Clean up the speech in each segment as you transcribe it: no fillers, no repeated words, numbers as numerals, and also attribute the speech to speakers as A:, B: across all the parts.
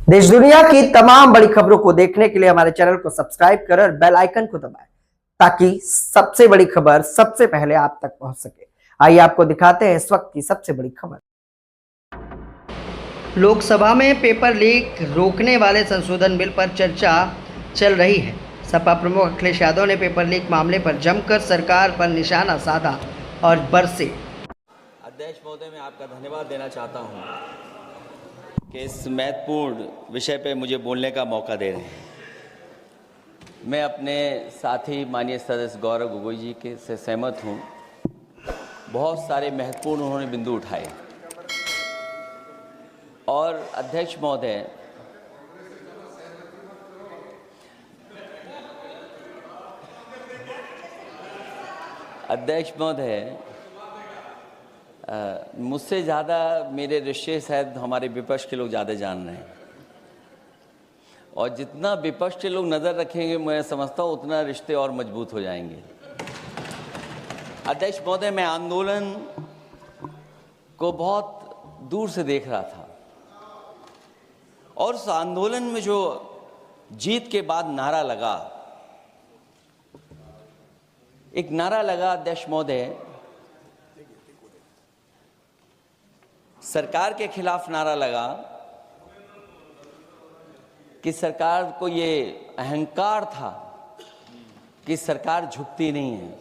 A: देश दुनिया की तमाम बड़ी खबरों को देखने के लिए हमारे चैनल को सब्सक्राइब करें और बेल आइकन को दबाएं ताकि सबसे बड़ी खबर सबसे पहले आप तक पहुंच सके। आइए आपको दिखाते हैं इस वक्त की सबसे बड़ी खबर। लोकसभा में पेपर लीक रोकने वाले संशोधन बिल पर चर्चा चल रही है। सपा प्रमुख अखिलेश यादव ने पेपर लीक मामले पर जमकर सरकार पर निशाना साधा और बरसे।
B: अध्यक्ष महोदय, मैं आपका धन्यवाद देना चाहता हूं कि इस महत्वपूर्ण विषय पे मुझे बोलने का मौका दे रहे हैं। मैं अपने साथी माननीय सदस्य गौरव गोगोई जी के से सहमत हूं। बहुत सारे महत्वपूर्ण उन्होंने बिंदु उठाए और अध्यक्ष महोदय, मुझसे ज़्यादा मेरे रिश्ते शायद हमारे विपक्ष के लोग ज़्यादा जान रहे हैं और जितना विपक्ष के लोग नज़र रखेंगे, मैं समझता हूँ उतना रिश्ते और मजबूत हो जाएंगे। अध्यक्ष महोदय, मैं आंदोलन को बहुत दूर से देख रहा था और उस आंदोलन में जो जीत के बाद नारा लगा, एक नारा लगा अध्यक्ष महोदय, सरकार के खिलाफ नारा लगा कि सरकार को ये अहंकार था कि सरकार झुकती नहीं है,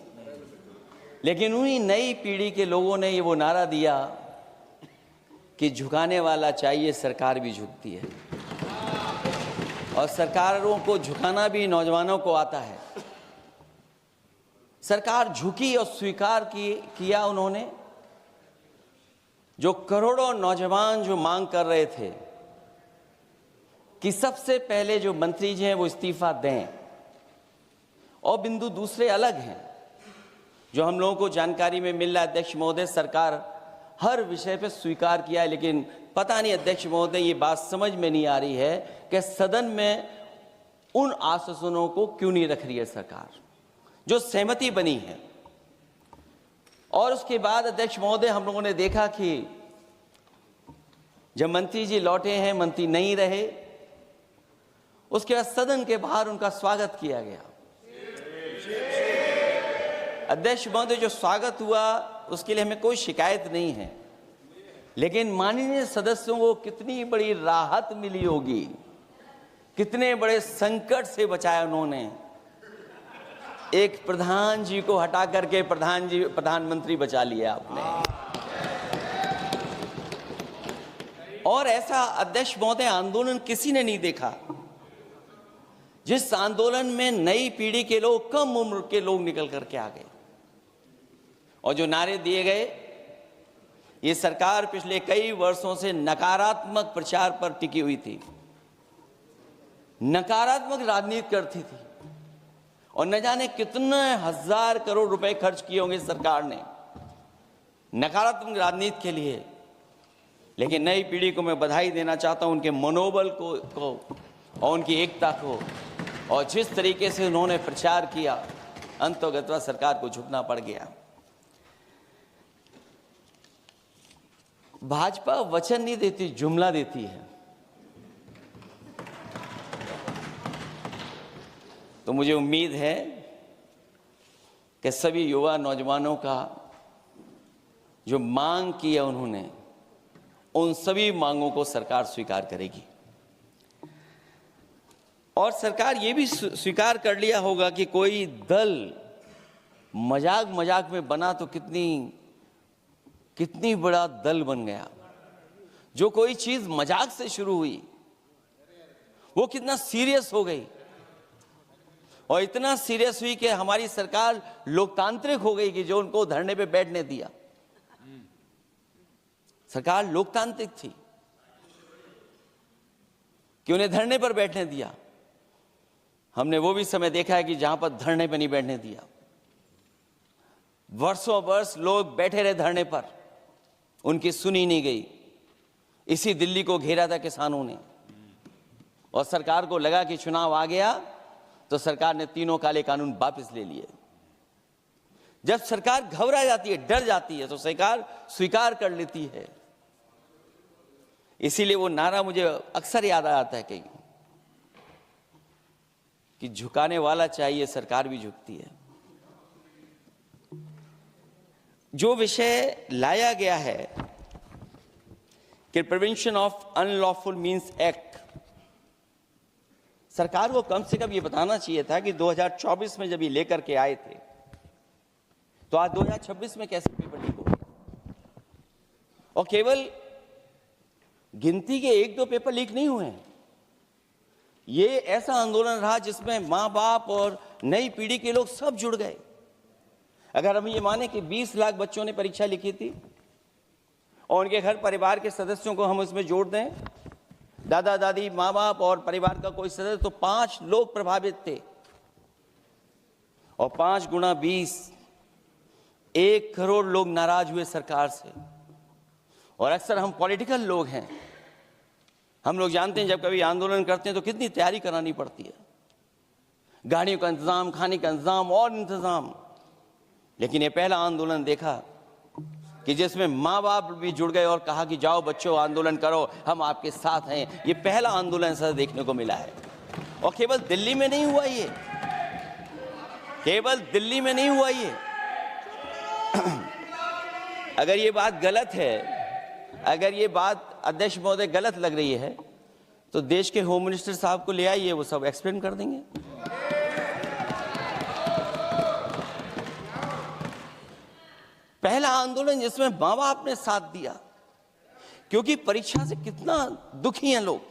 B: लेकिन उन्हीं नई पीढ़ी के लोगों ने ये वो नारा दिया कि झुकाने वाला चाहिए, सरकार भी झुकती है और सरकारों को झुकाना भी नौजवानों को आता है। सरकार झुकी और स्वीकार किया उन्होंने। जो करोड़ों नौजवान जो मांग कर रहे थे कि सबसे पहले जो मंत्री जी हैं वो इस्तीफा दें, और बिंदु दूसरे अलग हैं जो हम लोगों को जानकारी में मिल रहा है। अध्यक्ष महोदय, सरकार हर विषय पे स्वीकार किया है, लेकिन पता नहीं अध्यक्ष महोदय ये बात समझ में नहीं आ रही है कि सदन में उन आश्वासनों को क्यों नहीं रख रही है सरकार, जो सहमति बनी है। और उसके बाद अध्यक्ष महोदय, हम लोगों ने देखा कि जब मंत्री जी लौटे हैं, मंत्री नहीं रहे, उसके बाद सदन के बाहर उनका स्वागत किया गया। अध्यक्ष महोदय, जो स्वागत हुआ उसके लिए हमें कोई शिकायत नहीं है, लेकिन माननीय सदस्यों को कितनी बड़ी राहत मिली होगी, कितने बड़े संकट से बचाया उन्होंने। एक प्रधान जी को हटा करके प्रधानमंत्री बचा लिया आपने। और ऐसा अध्यक्ष महोदय आंदोलन किसी ने नहीं देखा, जिस आंदोलन में नई पीढ़ी के लोग, कम उम्र के लोग निकल करके आ गए और जो नारे दिए गए। ये सरकार पिछले कई वर्षों से नकारात्मक प्रचार पर टिकी हुई थी, नकारात्मक राजनीति करती थी और न जाने कितने हजार करोड़ रुपए खर्च किए होंगे सरकार ने नकारात्मक राजनीति के लिए। लेकिन नई पीढ़ी को मैं बधाई देना चाहता हूं, उनके मनोबल को और उनकी एकता को, और जिस तरीके से उन्होंने प्रचार किया, अंततः सरकार को झुकना पड़ गया। भाजपा वचन नहीं देती, जुमला देती है। तो मुझे उम्मीद है कि सभी युवा नौजवानों का जो मांग की है उन्होंने, उन सभी मांगों को सरकार स्वीकार करेगी। और सरकार ये भी स्वीकार कर लिया होगा कि कोई दल मजाक में बना तो कितनी बड़ा दल बन गया। जो कोई चीज मजाक से शुरू हुई वो कितना सीरियस हो गई, और इतना सीरियस हुई कि हमारी सरकार लोकतांत्रिक हो गई कि जो उनको धरने पे बैठने दिया। सरकार लोकतांत्रिक थी कि उन्हें धरने पर बैठने दिया। हमने वो भी समय देखा है कि जहां पर धरने पर नहीं बैठने दिया, वर्षों वर्ष लोग बैठे रहे धरने पर, उनकी सुनी नहीं गई। इसी दिल्ली को घेरा था किसानों ने, और सरकार को लगा कि चुनाव आ गया तो सरकार ने तीनों काले कानून वापस ले लिए। जब सरकार घबरा जाती है, डर जाती है, तो सरकार स्वीकार कर लेती है इसीलिए वो नारा मुझे अक्सर याद आता है कहीं कि झुकाने वाला चाहिए, सरकार भी झुकती है। जो विषय लाया गया है कि prevention of unlawful means act, सरकार को कम से कम ये बताना चाहिए था कि 2024 में जब ये लेकर के आए थे तो आज 2026 में कैसे पेपर लीक हो गया। और केवल गिनती के 1-2 पेपर लीक नहीं हुए हैं, ये ऐसा आंदोलन रहा जिसमें मां बाप और नई पीढ़ी के लोग सब जुड़ गए। अगर हम ये माने कि 20 लाख बच्चों ने परीक्षा लिखी थी और उनके घर परिवार के सदस्यों को हम उसमें जोड़ दें, दादा दादी, माँ बाप और परिवार का कोई सदस्य, तो 5 लोग प्रभावित थे। और 5 गुणा 20, 1 करोड़ लोग नाराज हुए सरकार से। और अक्सर हम पॉलिटिकल लोग हैं, हम लोग जानते हैं जब कभी आंदोलन करते हैं तो कितनी तैयारी करानी पड़ती है, गाड़ियों का इंतजाम, खाने का इंतजाम और इंतजाम। लेकिन ये पहला आंदोलन देखा कि जिसमें माँ बाप भी जुड़ गए और कहा कि जाओ बच्चों आंदोलन करो, हम आपके साथ हैं। ये पहला आंदोलन ऐसा देखने को मिला है। और केवल दिल्ली में नहीं हुआ ये, केवल दिल्ली में नहीं हुआ ये। अगर ये बात गलत है, अगर ये बात अध्यक्ष महोदय गलत लग रही है तो देश के होम मिनिस्टर साहब को ले आइए, वो सब एक्सप्लेन कर देंगे। पहला आंदोलन जिसमें मां बाप ने साथ दिया, क्योंकि परीक्षा से कितना दुखी हैं लोग।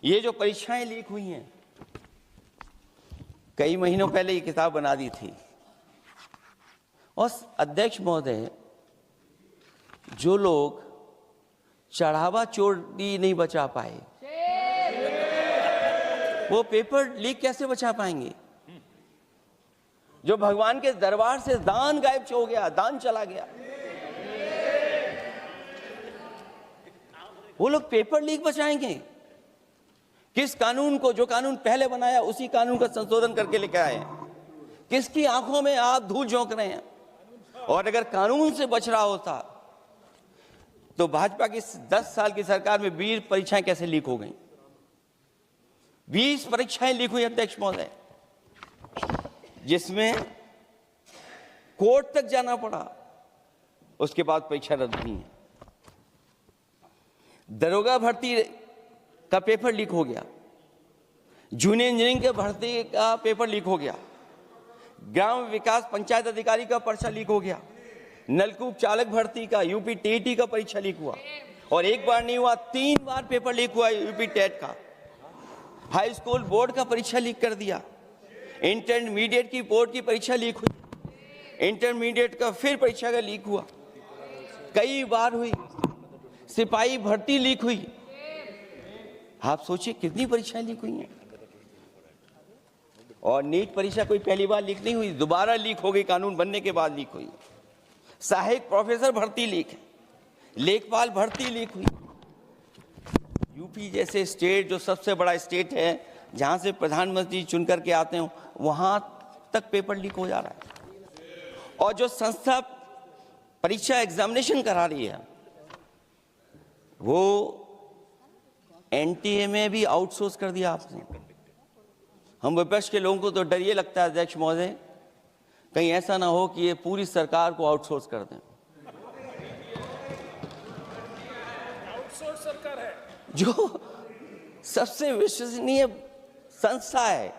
B: ये जो परीक्षाएं लीक हुई हैं, कई महीनों पहले ये किताब बना दी थी। और अध्यक्ष महोदय, जो लोग चढ़ावा चोरी नहीं बचा पाए, वो पेपर लीक कैसे बचा पाएंगे? जो भगवान के दरबार से दान गायब हो गया, दान चला गया, वो लोग पेपर लीक बचाएंगे? किस कानून को, जो कानून पहले बनाया उसी कानून का संशोधन करके लेकर आए? किसकी आंखों में आप धूल झोंक रहे हैं? और अगर कानून से बच रहा होता तो भाजपा की 10 साल की सरकार में 20 परीक्षाएं कैसे लीक हो गई? 20 परीक्षाएं लीक हुई अध्यक्ष महोदय, जिसमें कोर्ट तक जाना पड़ा, उसके बाद परीक्षा रद्द हुई है। दरोगा भर्ती का पेपर लीक हो गया, जूनियर इंजीनियरिंग के भर्ती का पेपर लीक हो गया, ग्राम विकास पंचायत अधिकारी का पर्चा लीक हो गया, नलकूप चालक भर्ती का, यूपी टेट का परीक्षा लीक हुआ। और एक बार नहीं हुआ, 3 बार पेपर लीक हुआ यूपी टेट का। हाई स्कूल बोर्ड का परीक्षा लीक कर दिया, इंटरमीडिएट की बोर्ड की परीक्षा लीक हुई, इंटरमीडिएट का फिर परीक्षा का लीक हुआ, कई बार हुई। सिपाही भर्ती लीक हुई। आप सोचिए कितनी परीक्षाएं लीक हुई हैं। और नीट परीक्षा कोई पहली बार लीक नहीं हुई, दोबारा लीक हो गई, कानून बनने के बाद लीक हुई। सहायक प्रोफेसर भर्ती लीक है, लेखपाल भर्ती लीक हुई। यूपी जैसे स्टेट, जो सबसे बड़ा स्टेट है, जहां से प्रधानमंत्री चुन करके आते हैं, वहां तक पेपर लीक हो जा रहा है। और जो संस्था परीक्षा एग्जामिनेशन करा रही है, वो एनटीए में भी आउटसोर्स कर दिया आपने। हम विपक्ष के लोगों को तो डर ये लगता है अध्यक्ष महोदय, कहीं ऐसा ना हो कि ये पूरी सरकार को आउटसोर्स कर दें।
C: आउटसोर्स सरकार है,
B: जो सबसे विश्वसनीय संस्था है,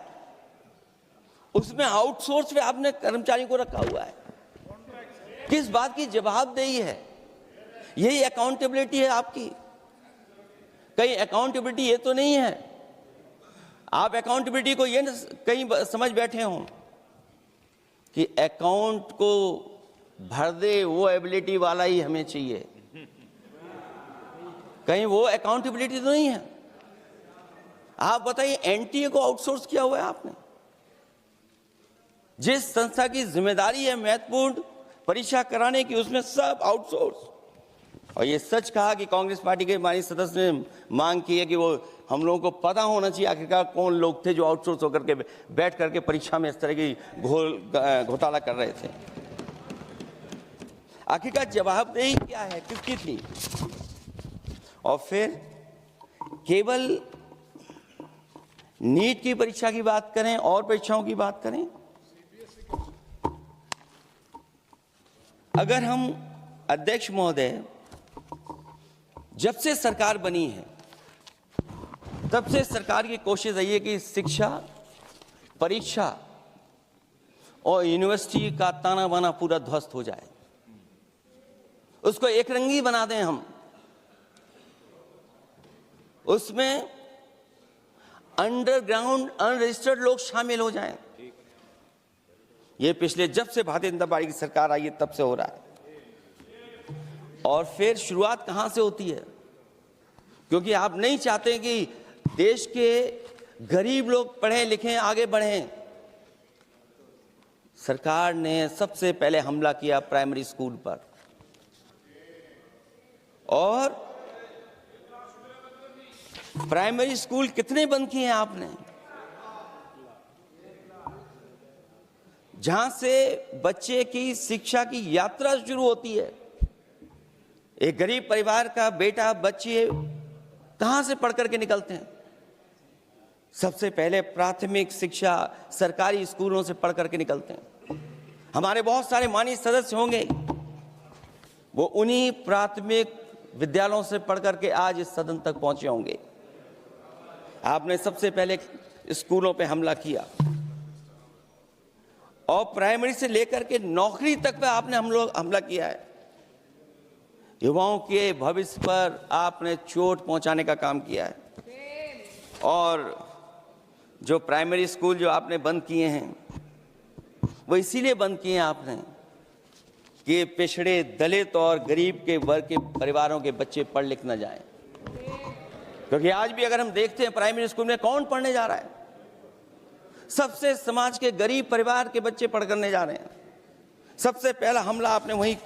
B: उसमें आउटसोर्स पे आपने कर्मचारियों को रखा हुआ है। किस बात की जवाबदेही है? यही अकाउंटेबिलिटी है आपकी? कहीं अकाउंटेबिलिटी ये तो नहीं है, आप अकाउंटेबिलिटी को ये न कहीं समझ बैठे हो कि अकाउंट को भर दे वो एबिलिटी वाला ही हमें चाहिए? कहीं वो अकाउंटेबिलिटी तो नहीं है। आप बताइए, एनटीए को आउटसोर्स किया हुआ है आपने। जिस संस्था की जिम्मेदारी है महत्वपूर्ण परीक्षा कराने की, उसमें सब आउटसोर्स। और ये सच कहा कि कांग्रेस पार्टी के माननीय सदस्य ने मांग की है कि वो हम लोगों को पता होना चाहिए आखिरकार कौन लोग थे जो आउटसोर्स होकर के बैठ करके परीक्षा में इस तरह की घोटाला कर रहे थे। आखिरकार जवाबदेही क्या है, किसकी थी? और फिर केवल नीट की परीक्षा की बात करें और परीक्षाओं की बात करें, अगर हम अध्यक्ष महोदय जब से सरकार बनी है तब से सरकार की कोशिश रही है कि शिक्षा, परीक्षा और यूनिवर्सिटी का ताना बाना पूरा ध्वस्त हो जाए, उसको एक रंगी बना दें हम, उसमें अंडरग्राउंड अनरजिस्टर्ड लोग शामिल हो जाएं। ये पिछले जब से भारतीय जनता पार्टी की सरकार आई है तब से हो रहा है। और फिर शुरुआत कहां से होती है? क्योंकि आप नहीं चाहते कि देश के गरीब लोग पढ़ें लिखें आगे बढ़ें। सरकार ने सबसे पहले हमला किया प्राइमरी स्कूल पर, और प्राइमरी स्कूल कितने बंद किए हैं आपने? जहां से बच्चे की शिक्षा की यात्रा शुरू होती है। एक गरीब परिवार का बेटा, बच्चे कहां से पढ़ करके निकलते हैं? सबसे पहले प्राथमिक शिक्षा सरकारी स्कूलों से पढ़ करके निकलते हैं। हमारे बहुत सारे माननीय सदस्य होंगे, वो उन्हीं प्राथमिक विद्यालयों से पढ़ करके आज इस सदन तक पहुंचे होंगे। आपने सबसे पहले स्कूलों पे हमला किया, और प्राइमरी से लेकर के नौकरी तक पे आपने हमला किया है। युवाओं के भविष्य पर आपने चोट पहुंचाने का काम किया है। और जो प्राइमरी स्कूल जो आपने बंद किए हैं, वो इसीलिए बंद किए हैं आपने कि पिछड़े, दलित और गरीब के वर्ग के परिवारों के बच्चे पढ़ लिख न जाएं। क्योंकि आज भी अगर हम देखते हैं प्राइमरी स्कूल में कौन पढ़ने जा रहा है? सबसे समाज के गरीब परिवार के बच्चे पढ़ करने जा रहे हैं। सबसे पहला हमला आपने वही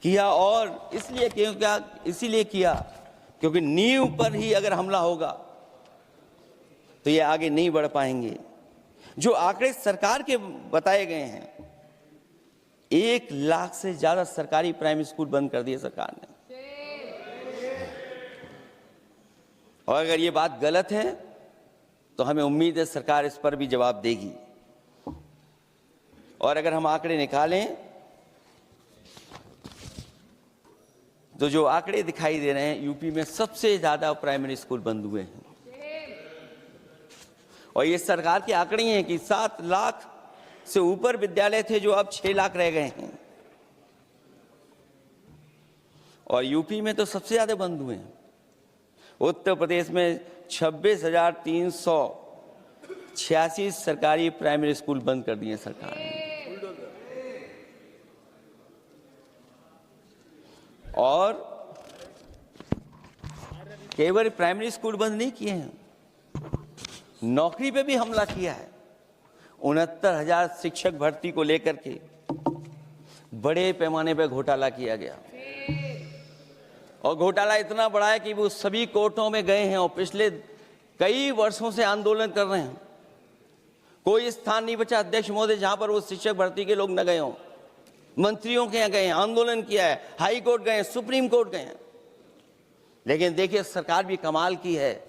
B: किया, और इसीलिए किया क्योंकि नींव पर ही अगर हमला होगा तो ये आगे नहीं बढ़ पाएंगे। जो आंकड़े सरकार के बताए गए हैं, 1 लाख से ज्यादा सरकारी प्राइमरी स्कूल बंद कर दिए सरकार ने। और अगर ये बात गलत है तो हमें उम्मीद है सरकार इस पर भी जवाब देगी। और अगर हम आंकड़े निकालें तो जो आंकड़े दिखाई दे रहे हैं, यूपी में सबसे ज्यादा प्राइमरी स्कूल बंद हुए हैं। और ये सरकार के आंकड़े हैं कि 7 लाख से ऊपर विद्यालय थे जो अब 6 लाख रह गए हैं। और यूपी में तो सबसे ज्यादा बंद हुए हैं। उत्तर प्रदेश में 26,386 सरकारी प्राइमरी स्कूल बंद कर दिए सरकार ने। और केवल प्राइमरी स्कूल बंद नहीं किए हैं, नौकरी पे भी हमला किया है। 69,000 शिक्षक भर्ती को लेकर के बड़े पैमाने पर घोटाला किया गया। और घोटाला इतना बड़ा है कि वो सभी कोर्टों में गए हैं और पिछले कई वर्षों से आंदोलन कर रहे हैं। कोई स्थान नहीं बचा अध्यक्ष महोदय जहां पर वो शिक्षक भर्ती के लोग न गए हों। मंत्रियों के यहाँ गए, आंदोलन किया है, हाई कोर्ट गए, सुप्रीम कोर्ट गए। लेकिन देखिए सरकार भी कमाल की है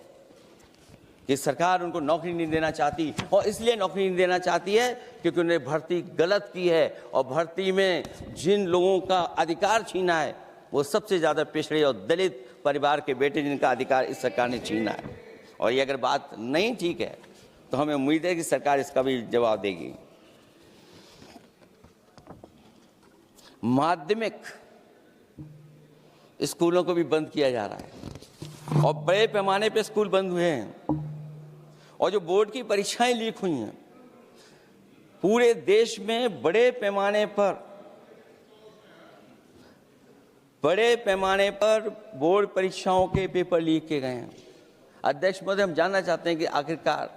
B: कि सरकार उनको नौकरी नहीं देना चाहती। और इसलिए नौकरी नहीं देना चाहती है क्योंकि उन्होंने भर्ती गलत की है, और भर्ती में जिन लोगों का अधिकार छीना है वो सबसे ज्यादा पिछड़े और दलित परिवार के बेटे, जिनका अधिकार इस सरकार ने छीना है। और ये अगर बात नहीं ठीक है तो हमें उम्मीद है कि सरकार इसका भी जवाब देगी। माध्यमिक स्कूलों को भी बंद किया जा रहा है, और बड़े पैमाने पे स्कूल बंद हुए हैं। और जो बोर्ड की परीक्षाएं लीक हुई हैं, पूरे देश में बड़े पैमाने पर बोर्ड परीक्षाओं के पेपर लीक किए गए हैं। अध्यक्ष महोदय, हम जानना चाहते हैं कि आखिरकार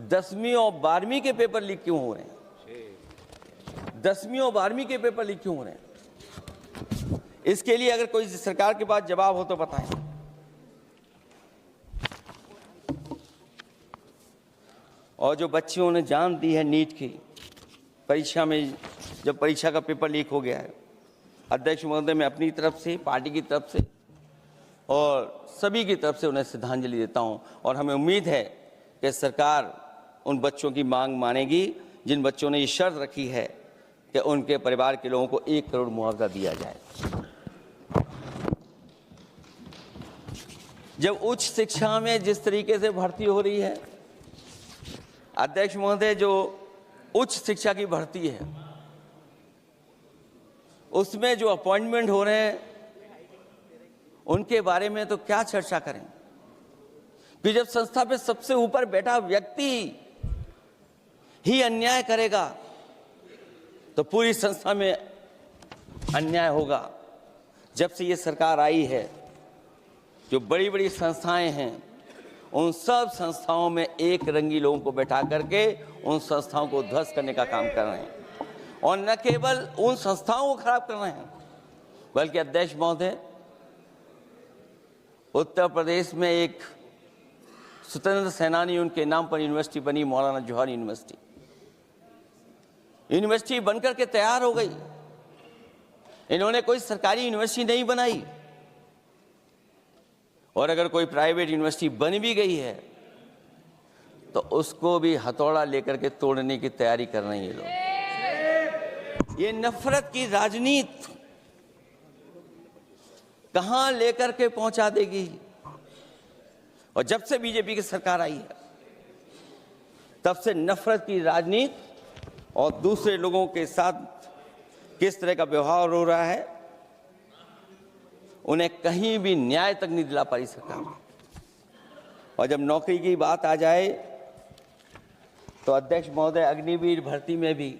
B: 10वीं और 12वीं के पेपर लीक क्यों हो रहे हैं? 10वीं और 12वीं के पेपर लीक क्यों हो रहे हैं? इसके लिए अगर कोई सरकार के पास जवाब हो तो बताएं। और जो बच्चियों ने जान दी है नीट की परीक्षा में, जब परीक्षा का पेपर लीक हो गया है, अध्यक्ष महोदय, मैं अपनी तरफ से, पार्टी की तरफ से और सभी की तरफ से उन्हें श्रद्धांजलि देता हूं और हमें उम्मीद है कि सरकार उन बच्चों की मांग मानेगी जिन बच्चों ने ये शर्त रखी है कि उनके परिवार के लोगों को 1 करोड़ मुआवजा दिया जाए। जब उच्च शिक्षा में जिस तरीके से भर्ती हो रही है, अध्यक्ष महोदय, जो उच्च शिक्षा की भर्ती है उसमें जो अपॉइंटमेंट हो रहे हैं उनके बारे में तो क्या चर्चा करें कि जब संस्था पे सबसे ऊपर बैठा व्यक्ति ही अन्याय करेगा तो पूरी संस्था में अन्याय होगा। जब से ये सरकार आई है, जो बड़ी बड़ी संस्थाएं हैं उन सब संस्थाओं में एक रंगी लोगों को बैठा करके उन संस्थाओं को ध्वस्त करने का काम कर रहे हैं और न केवल उन संस्थाओं को खराब कर रहे हैं बल्कि अध्यक्ष महोदय, उत्तर प्रदेश में एक स्वतंत्र सेनानी, उनके नाम पर यूनिवर्सिटी बनी, मौलाना जौहर यूनिवर्सिटी। यूनिवर्सिटी बनकर के तैयार हो गई। इन्होंने कोई सरकारी यूनिवर्सिटी नहीं बनाई और अगर कोई प्राइवेट यूनिवर्सिटी बन भी गई है तो उसको भी हथौड़ा लेकर के तोड़ने की तैयारी कर रहे हैं ये लोग। ये नफरत की राजनीति कहां लेकर के पहुंचा देगी। और जब से बीजेपी की सरकार आई है तब से नफरत की राजनीति और दूसरे लोगों के साथ किस तरह का व्यवहार हो रहा है, उन्हें कहीं भी न्याय तक नहीं दिला पाई सरकार। और जब नौकरी की बात आ जाए तो अध्यक्ष महोदय, अग्निवीर भर्ती में भी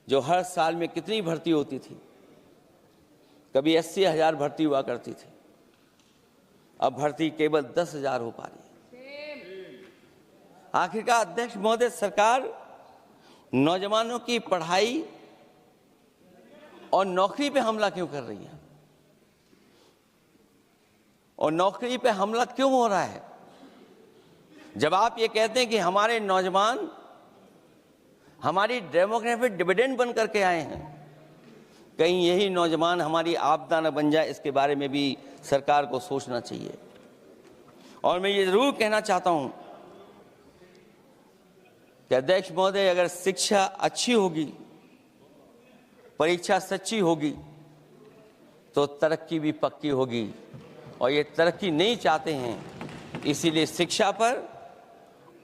B: जो हर साल में कितनी भर्ती होती थी, कभी 80,000 भर्ती हुआ करती थी, अब भर्ती केवल 10,000 हो पा रही है। आखिरकार अध्यक्ष महोदय, सरकार नौजवानों की पढ़ाई और नौकरी पे हमला क्यों कर रही है और नौकरी पे हमला क्यों हो रहा है? जब आप ये कहते हैं कि हमारे नौजवान हमारी डेमोग्राफिक डिविडेंड बन करके आए हैं, कहीं यही नौजवान हमारी आपदा न बन जाए, इसके बारे में भी सरकार को सोचना चाहिए। और मैं ये जरूर कहना चाहता हूं कि अध्यक्ष महोदय, अगर शिक्षा अच्छी होगी, परीक्षा सच्ची होगी तो तरक्की भी पक्की होगी। और ये तरक्की नहीं चाहते हैं, इसीलिए शिक्षा पर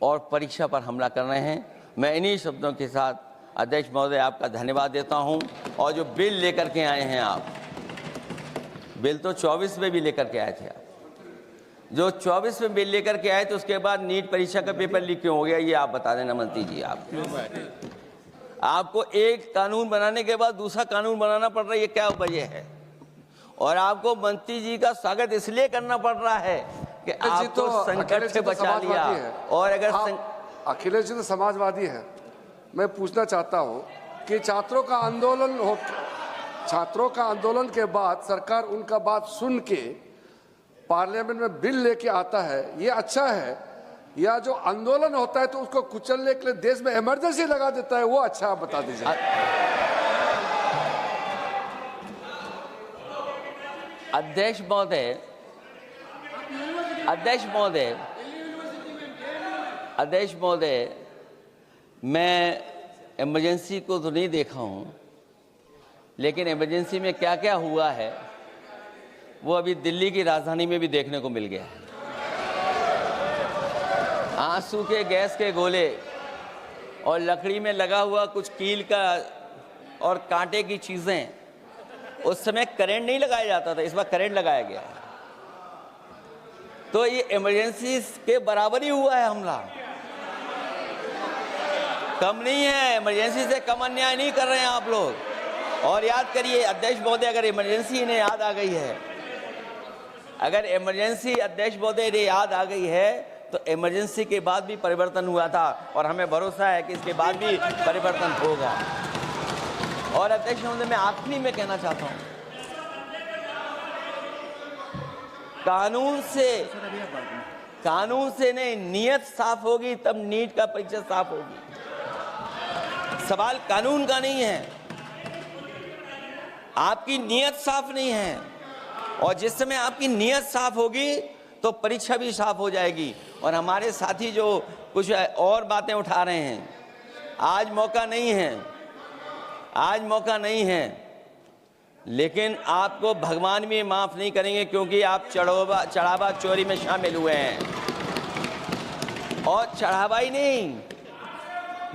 B: और परीक्षा पर हमला कर रहे हैं। मैं इन्हीं शब्दों के साथ अध्यक्ष महोदय आपका धन्यवाद देता हूं। और जो बिल लेकर के आए हैं आप, बिल तो 24 में भी लेकर के आए थे आप, जो 24 में बिल लेकर के आए थे उसके बाद नीट परीक्षा का पेपर लीक क्यों हो गया, ये आप बता देना मंत्री जी। आपको एक कानून बनाने के बाद दूसरा कानून बनाना पड़ रहा है, ये क्या वजह है? और आपको मंत्री जी का स्वागत इसलिए करना पड़ रहा है कि आपको संकट से बचा लिया। और अगर
D: अखिलेश जी तो समाजवादी है। मैं पूछना चाहता हूं कि छात्रों का आंदोलन के बाद सरकार उनका बात सुन के पार्लियामेंट में बिल लेके आता है, ये अच्छा है, या जो आंदोलन होता है तो उसको कुचलने के लिए देश में इमरजेंसी लगा देता है, वो अच्छा? आप बता दीजिए।
B: अध्यक्ष महोदय, मैं इमरजेंसी को तो नहीं देखा हूं, लेकिन इमरजेंसी में क्या क्या हुआ है वो अभी दिल्ली की राजधानी में भी देखने को मिल गया है। आंसू के गैस के गोले और लकड़ी में लगा हुआ कुछ कील का और कांटे की चीजें, उस समय करंट नहीं लगाया जाता था, इस बार करंट लगाया गया। तो ये इमरजेंसी के बराबर ही हुआ है हमला, कम नहीं है। इमरजेंसी से कम अन्याय नहीं कर रहे हैं आप लोग। और याद करिए अध्यक्ष महोदय, अगर इमरजेंसी इन्हें याद आ गई है, अगर इमरजेंसी अध्यक्ष महोदय इन्हें याद आ गई है तो इमरजेंसी के बाद भी परिवर्तन हुआ था और हमें भरोसा है कि इसके बाद भी परिवर्तन होगा। और अध्यक्ष महोदय, मैं आखिरी में कहना चाहता हूं, कानून से नहीं, नियत साफ होगी तब नीट का परीक्षा साफ होगी। सवाल कानून का नहीं है, आपकी नियत साफ नहीं है और जिस समय आपकी नीयत साफ होगी तो परीक्षा भी साफ हो जाएगी। और हमारे साथी जो कुछ और बातें उठा रहे हैं, आज मौका नहीं है, आज मौका नहीं है, लेकिन आपको भगवान भी माफ नहीं करेंगे क्योंकि आप चढ़ावा चोरी में शामिल हुए हैं। और चढ़ावा ही नहीं,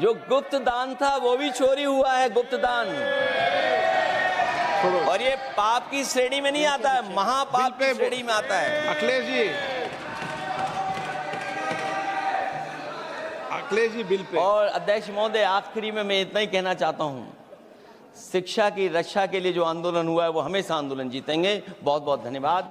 B: जो गुप्त दान था वो भी चोरी हुआ है, गुप्त दान। और ये पाप की श्रेणी में नहीं आता है, महापाप की श्रेणी में आता है।
C: Akhilesh ji bill pay.
B: और अध्यक्ष महोदय, आखिरी में मैं इतना ही कहना चाहता हूं, शिक्षा की रक्षा के लिए जो आंदोलन हुआ है वो हमेशा आंदोलन जीतेंगे। बहुत बहुत धन्यवाद।